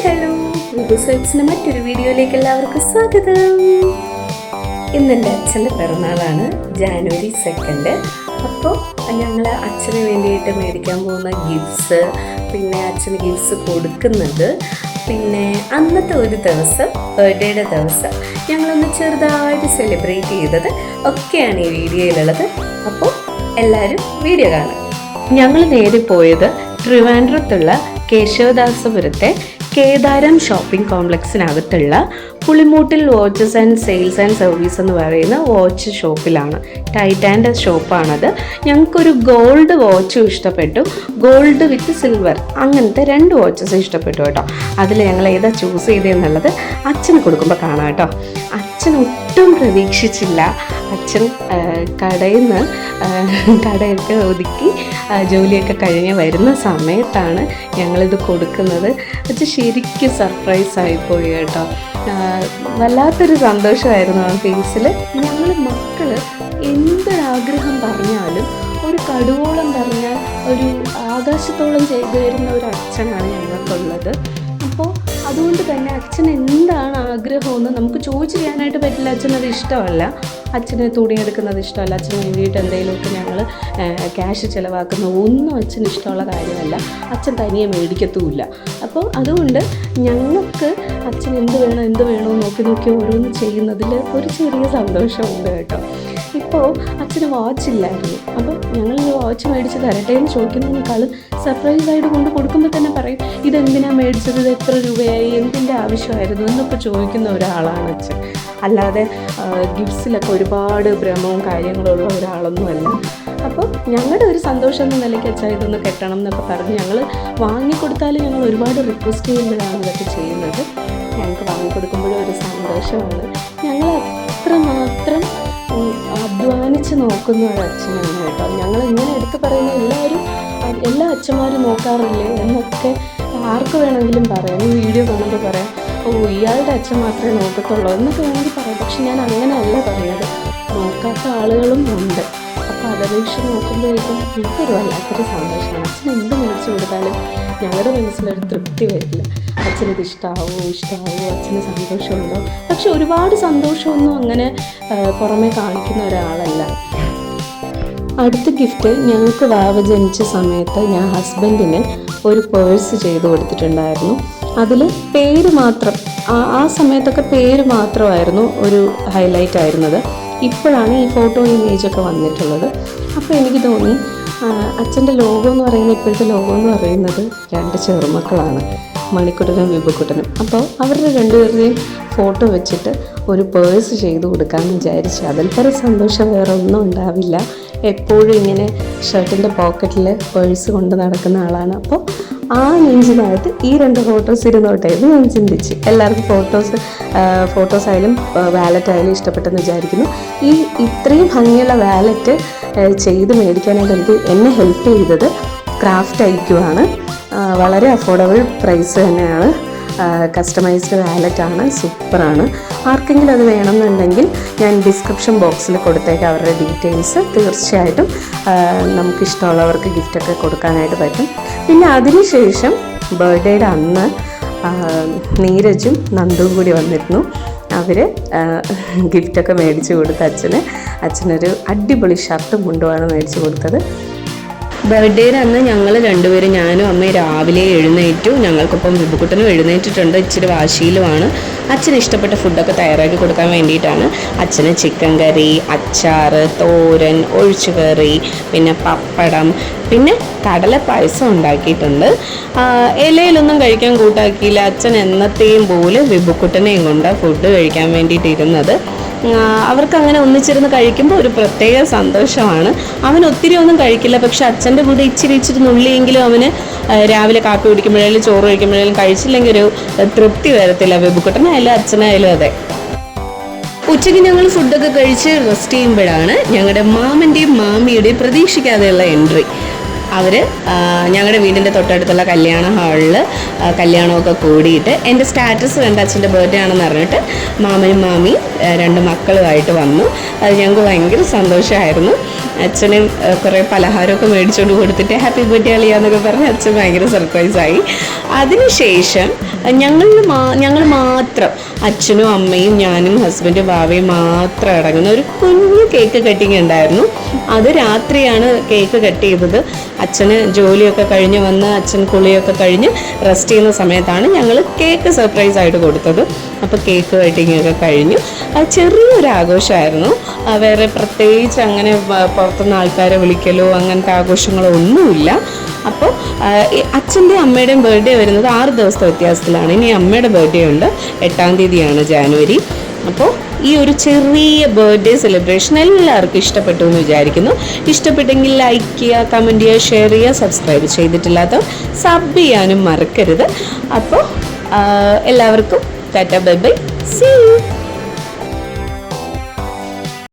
Hello, വിബുസൈറ്റ്സിൻ്റെ മറ്റൊരു വീഡിയോയിലേക്ക് എല്ലാവർക്കും സ്വാഗതം. ഇന്ന് എൻ്റെ അച്ഛൻ്റെ പിറന്നാളാണ്, ജാനുവരി 2. അപ്പോൾ ഞങ്ങൾ അച്ഛന് വേണ്ടിയിട്ട് മേടിക്കാൻ പോകുന്ന ഗിഫ്റ്റ്സ്, പിന്നെ അച്ഛന് ഗിഫ്റ്റ്സ് കൊടുക്കുന്നത്, പിന്നെ അന്നത്തെ ഒരു ദിവസം, ബർത്ത്ഡേയുടെ ദിവസം ഞങ്ങളൊന്ന് ചെറുതായിട്ട് സെലിബ്രേറ്റ് ചെയ്തത് ഒക്കെയാണ് ഈ വീഡിയോയിലുള്ളത്. അപ്പോൾ എല്ലാവരും വീഡിയോ കാണാം. ഞങ്ങൾ നേരെ പോയത് ട്രിവാൻഡ്രത്തുള്ള കേശവദാസപുരത്തെ കേദാരം ഷോപ്പിംഗ് കോംപ്ലക്സിനകത്തുള്ള Pulimoottil watches and sales and service എന്ന് പറയുന്ന വാച്ച് ഷോപ്പിലാണ്. ടൈറ്റാൻ്റെ ഷോപ്പാണത്. ഞങ്ങൾക്കൊരു ഗോൾഡ് വാച്ചും ഇഷ്ടപ്പെട്ടു, ഗോൾഡ് വിത്ത് സിൽവർ, അങ്ങനത്തെ 2 വാച്ചസ് ഇഷ്ടപ്പെട്ടു കേട്ടോ. അതിൽ ഞങ്ങൾ ഏതാ ചൂസ് ചെയ്തതെന്നുള്ളത് അച്ഛന് കൊടുക്കുമ്പോൾ കാണാം കേട്ടോ. അച്ഛൻ ഒട്ടും പ്രതീക്ഷിച്ചില്ല. അച്ഛൻ കടയൊക്കെ ഒതുക്കി ജോലിയൊക്കെ കഴിഞ്ഞ് വരുന്ന സമയത്താണ് ഞങ്ങളിത് കൊടുക്കുന്നത്. അച്ഛൻ ശരിക്കും സർപ്രൈസായിപ്പോയി കേട്ടോ. വല്ലാത്തൊരു സന്തോഷമായിരുന്നു ആ ഫേസിൽ. ഞങ്ങൾ മക്കൾ എന്തൊരാഗ്രഹം പറഞ്ഞാലും, ഒരു കടുവോളം പറഞ്ഞാൽ ഒരു ആകാശത്തോളം ചെയ്തു തരുന്ന ഒരു അച്ഛനാണ് ഞങ്ങൾക്കുള്ളത്. അപ്പോൾ അതുകൊണ്ട് തന്നെ അച്ഛൻ എന്താണ് ആഗ്രഹമെന്ന് നമുക്ക് ചോദിച്ചു ചെയ്യാനായിട്ട് പറ്റില്ല. അച്ഛനത് ഇഷ്ടമല്ല, അച്ഛന് തുണിയെടുക്കുന്നത് ഇഷ്ടമല്ല, അച്ഛന് വേണ്ടിയിട്ട് എന്തെങ്കിലുമൊക്കെ ഞങ്ങൾ ക്യാഷ് ചിലവാക്കുന്ന ഒന്നും അച്ഛന് ഇഷ്ടമുള്ള കാര്യമല്ല. അച്ഛൻ തനിയെ മേടിക്കത്തുമില്ല. അപ്പോൾ അതുകൊണ്ട് ഞങ്ങൾക്ക് അച്ഛൻ എന്ത് വേണമെന്ന് നോക്കി ഓരോന്ന് ചെയ്യുന്നതിൽ ഒരു ചെറിയ സന്തോഷമുണ്ട് കേട്ടോ. ഇപ്പോൾ അച്ഛന് വാച്ചില്ലായിരുന്നു. അപ്പോൾ ഞങ്ങൾ ഈ വാച്ച് മേടിച്ച് തരട്ടെ എന്ന് ചോദിക്കുന്നതിനേക്കാളും സർപ്രൈസായിട്ട് കൊണ്ട് കൊടുക്കുമ്പോൾ തന്നെ പറയും, ഇതെന്തിനാണ് മേടിച്ചത്, ഇത് എത്ര രൂപയായി, എന്തിൻ്റെ ആവശ്യമായിരുന്നു എന്നൊക്കെ ചോദിക്കുന്ന ഒരാളാണ് അച്ഛൻ. അല്ലാതെ ഗിഫ്റ്റ്സിലൊക്കെ ഒരുപാട് ഭ്രമവും കാര്യങ്ങളുള്ള ഒരാളൊന്നുമല്ല. അപ്പോൾ ഞങ്ങളുടെ ഒരു സന്തോഷം എന്ന നിലയ്ക്ക് അച്ഛാ ഇതൊന്ന് കെട്ടണം എന്നൊക്കെ പറഞ്ഞ് ഞങ്ങൾ വാങ്ങിക്കൊടുത്താലും ഞങ്ങൾ ഒരുപാട് റിക്വസ്റ്റ് ചെയ്യുമ്പോഴാണ് ഇതൊക്കെ ചെയ്യുന്നത്. ഞങ്ങൾക്ക് വാങ്ങിക്കൊടുക്കുമ്പോഴും ഒരു സന്തോഷമാണ്. ഞങ്ങൾ അത്രമാത്രം അധ്വാനിച്ച് നോക്കുന്ന ഒരു അച്ഛനാണ് കേട്ടോ. ഞങ്ങൾ ഇങ്ങനെ എടുത്ത് പറയുന്ന എല്ലാ അച്ഛന്മാരും നോക്കാറില്ലേ എന്നൊക്കെ ആർക്ക് വേണമെങ്കിലും പറയാം. ഈ വീഡിയോ കാണുമ്പോൾ പറയാം, ഇയാളുടെ അച്ഛൻ മാത്രമേ നോക്കത്തുള്ളൂ എന്നൊക്കെ വേണമെങ്കിൽ പറയാം. പക്ഷെ ഞാൻ അങ്ങനെയല്ല പറയുന്നത്, നോക്കാത്ത ആളുകളും ഉണ്ട്. അപ്പോൾ അതപേക്ഷിച്ച് നോക്കുമ്പോഴേക്കും എനിക്കൊരു വല്ലാത്തൊരു സന്തോഷമാണ്. അച്ഛൻ എന്ത് മേടിച്ചു കൊടുത്താലും ഞങ്ങളുടെ മനസ്സിലൊരു തൃപ്തി വരില്ല. അച്ഛനിത് ഇഷ്ടമാവോ, അച്ഛന് സന്തോഷമുണ്ടോ. പക്ഷെ ഒരുപാട് സന്തോഷമൊന്നും അങ്ങനെ പുറമേ കാണിക്കുന്ന ഒരാളല്ല. അടുത്ത ഗിഫ്റ്റ്, ഞങ്ങൾക്ക് വാവ ജനിച്ച സമയത്ത് ഞാൻ ഹസ്ബൻഡിന് ഒരു പേഴ്സ് ചെയ്ത് കൊടുത്തിട്ടുണ്ടായിരുന്നു. അതിൽ പേര് മാത്രം, ആ സമയത്തൊക്കെ പേര് മാത്രമായിരുന്നു ഒരു ഹൈലൈറ്റ് ആയിരുന്നത്. ഇപ്പോഴാണ് ഈ ഫോട്ടോ ഇമേജൊക്കെ വന്നിട്ടുള്ളത്. അപ്പോൾ എനിക്ക് തോന്നി അച്ഛൻ്റെ ലോഗോ എന്ന് പറയുന്നത്, ഇപ്പോഴത്തെ ലോഗോ എന്ന് പറയുന്നത് 2 ചെറുമക്കളാണ്, മണിക്കുട്ടനും വിബുക്കുട്ടനും. അപ്പോൾ അവരുടെ 2 പേരുടെയും ഫോട്ടോ വെച്ചിട്ട് ഒരു പേഴ്സ് ചെയ്ത് കൊടുക്കാമെന്ന് വിചാരിച്ചു. അതിൽ പരം സന്തോഷം വേറെ ഒന്നും ഉണ്ടാവില്ല. എപ്പോഴും ഇങ്ങനെ ഷർട്ടിൻ്റെ പോക്കറ്റിൽ പേഴ്സ് കൊണ്ട് നടക്കുന്ന ആളാണ്. അപ്പോൾ ആ നെഞ്ചിനകത്ത് ഈ 2 ഫോട്ടോസ് ഇരുന്നോട്ടെ എന്ന് ഞാൻ ചിന്തിച്ച്. എല്ലാവർക്കും ഫോട്ടോസ് ആയാലും വാലറ്റ് ആയാലും ഇഷ്ടപ്പെട്ടെന്ന് വിചാരിക്കുന്നു. ഇത്രയും ഭംഗിയുള്ള വാലറ്റ് ചെയ്ത് മേടിക്കാനായിട്ട് എന്നെ ഹെൽപ്പ് ചെയ്തത് ക്രാഫ്റ്റ് ഐക്യുവാണ്. വളരെ അഫോർഡബിൾ പ്രൈസ് തന്നെയാണ്. കസ്റ്റമൈസ്ഡ് വാലറ്റാണ്, സൂപ്പറാണ്. ആർക്കെങ്കിലും അത് വേണമെന്നുണ്ടെങ്കിൽ ഞാൻ ഡിസ്ക്രിപ്ഷൻ ബോക്സിൽ കൊടുത്തേക്കാം അവരുടെ ഡീറ്റെയിൽസ്. തീർച്ചയായിട്ടും നമുക്കിഷ്ടമുള്ളവർക്ക് ഗിഫ്റ്റൊക്കെ കൊടുക്കാനായിട്ട് പറ്റും. പിന്നെ അതിനുശേഷം ബർത്ത്ഡേയുടെ അന്ന് നീരജും നന്ദുവും കൂടി വന്നിരുന്നു. അവർ ഗിഫ്റ്റൊക്കെ മേടിച്ച് കൊടുത്ത് അച്ഛനൊരു അടിപൊളി ഷർട്ടും മുണ്ടുമാണ് മേടിച്ച് കൊടുത്തത്. ബർത്ത്ഡേയുടെ അന്ന് ഞങ്ങൾ 2 പേരും, ഞാനും അമ്മയും രാവിലെ എഴുന്നേറ്റു. ഞങ്ങൾക്കൊപ്പം വിബുക്കുട്ടനും എഴുന്നേറ്റിട്ടുണ്ട്. ഇച്ചിരി വാശിയിലുമാണ്. അച്ഛന് ഇഷ്ടപ്പെട്ട ഫുഡൊക്കെ തയ്യാറാക്കി കൊടുക്കാൻ വേണ്ടിയിട്ടാണ്. അച്ഛന് ചിക്കൻ കറി, അച്ചാർ, തോരൻ, ഒഴിച്ചുകറി, പിന്നെ പപ്പടം, പിന്നെ കടല പായസം ഉണ്ടാക്കിയിട്ടുണ്ട്. ഇലയിലൊന്നും കഴിക്കാൻ കൂട്ടാക്കിയില്ല. അച്ഛൻ എന്നത്തെയും പോലെ വിബുക്കുട്ടനെയും കൊണ്ട് ഫുഡ് കഴിക്കാൻ വേണ്ടിയിട്ടിരുന്നത്. അവർക്ക് അങ്ങനെ ഒന്നിച്ചിരുന്ന് കഴിക്കുമ്പോൾ ഒരു പ്രത്യേക സന്തോഷമാണ്. അവൻ ഒത്തിരി ഒന്നും കഴിക്കില്ല, പക്ഷെ അച്ഛൻ്റെ കൂടെ ഇച്ചിരി നുള്ളിയെങ്കിലും അവന് രാവിലെ കാപ്പി കുടിക്കുമ്പോഴായാലും ചോറ് കഴിക്കുമ്പോഴായാലും കഴിച്ചില്ലെങ്കിൽ ഒരു തൃപ്തി വരത്തില്ല. വിബുക്കുട്ടനായാലും അച്ഛനായാലും അതെ. ഉച്ചയ്ക്ക് ഞങ്ങൾ ഫുഡൊക്കെ കഴിച്ച് റെസ്റ്റ് ചെയ്യുമ്പോഴാണ് ഞങ്ങളുടെ മാമൻ്റെയും മാമിയുടെയും പ്രതീക്ഷിക്കാതെയുള്ള എൻട്രി. അവർ ഞങ്ങളുടെ വീടിൻ്റെ തൊട്ടടുത്തുള്ള കല്യാണ ഹാളിൽ കല്യാണമൊക്കെ കൂടിയിട്ട് എൻ്റെ സ്റ്റാറ്റസ് കണ്ട് അച്ഛൻ്റെ ബർത്ത്ഡേ ആണെന്ന് പറഞ്ഞിട്ട് മാമനും മാമിയും 2 മക്കളുമായിട്ട് വന്നു. അത് ഞങ്ങൾക്ക് ഭയങ്കര സന്തോഷമായിരുന്നു. അച്ഛന് കുറേ പലഹാരമൊക്കെ മേടിച്ചുകൊണ്ട് കൊടുത്തിട്ട് ഹാപ്പി ബർത്ത്ഡേ അളിയാന്നൊക്കെ പറഞ്ഞ് അച്ഛൻ ഭയങ്കര സർപ്രൈസായി. അതിനുശേഷം ഞങ്ങൾ മാത്രം, അച്ഛനും അമ്മയും ഞാനും ഹസ്ബൻഡും ബാവയും മാത്രം അടങ്ങുന്ന ഒരു കുഞ്ഞു കേക്ക് കട്ടിങ് ഉണ്ടായിരുന്നു. അത് രാത്രിയാണ് കേക്ക് കട്ട് ചെയ്തത്. അച്ഛന് ജോലിയൊക്കെ കഴിഞ്ഞ് വന്ന് അച്ഛൻ കുളിയൊക്കെ കഴിഞ്ഞ് റെസ്റ്റ് ചെയ്യുന്ന സമയത്താണ് ഞങ്ങൾ കേക്ക് സർപ്രൈസായിട്ട് കൊടുത്തത്. അപ്പോൾ കേക്ക് കട്ടിങ് ഒക്കെ കഴിഞ്ഞു. അത് ചെറിയൊരു ആഘോഷമായിരുന്നു. വേറെ പ്രത്യേകിച്ച് അങ്ങനെ പുറത്തുനിന്ന് ആൾക്കാരെ വിളിക്കലോ അങ്ങനത്തെ ആഘോഷങ്ങളോ ഒന്നുമില്ല. അപ്പോൾ അച്ഛൻ്റെ അമ്മയുടെയും ബർത്ത്ഡേ വരുന്നത് 6 ദിവസത്തെ വ്യത്യാസത്തിലാണ്. ഇനി അമ്മയുടെ ബർത്ത്ഡേ ഉണ്ട്, 8-ാം തീയതിയാണ് ജാനുവരി. അപ്പോൾ ഈ ഒരു ചെറിയ ബർത്ത്ഡേ സെലിബ്രേഷൻ എല്ലാവർക്കും ഇഷ്ടപ്പെട്ടു എന്ന് വിചാരിക്കുന്നു. ഇഷ്ടപ്പെട്ടെങ്കിൽ ലൈക്ക് ചെയ്യുക, കമൻറ്റ് ചെയ്യുക, ഷെയർ ചെയ്യുക. സബ്സ്ക്രൈബ് ചെയ്തിട്ടില്ലാത്തവർ സബ് ചെയ്യാനും മറക്കരുത്. അപ്പോൾ എല്ലാവർക്കും ta-ta bye bye, see U.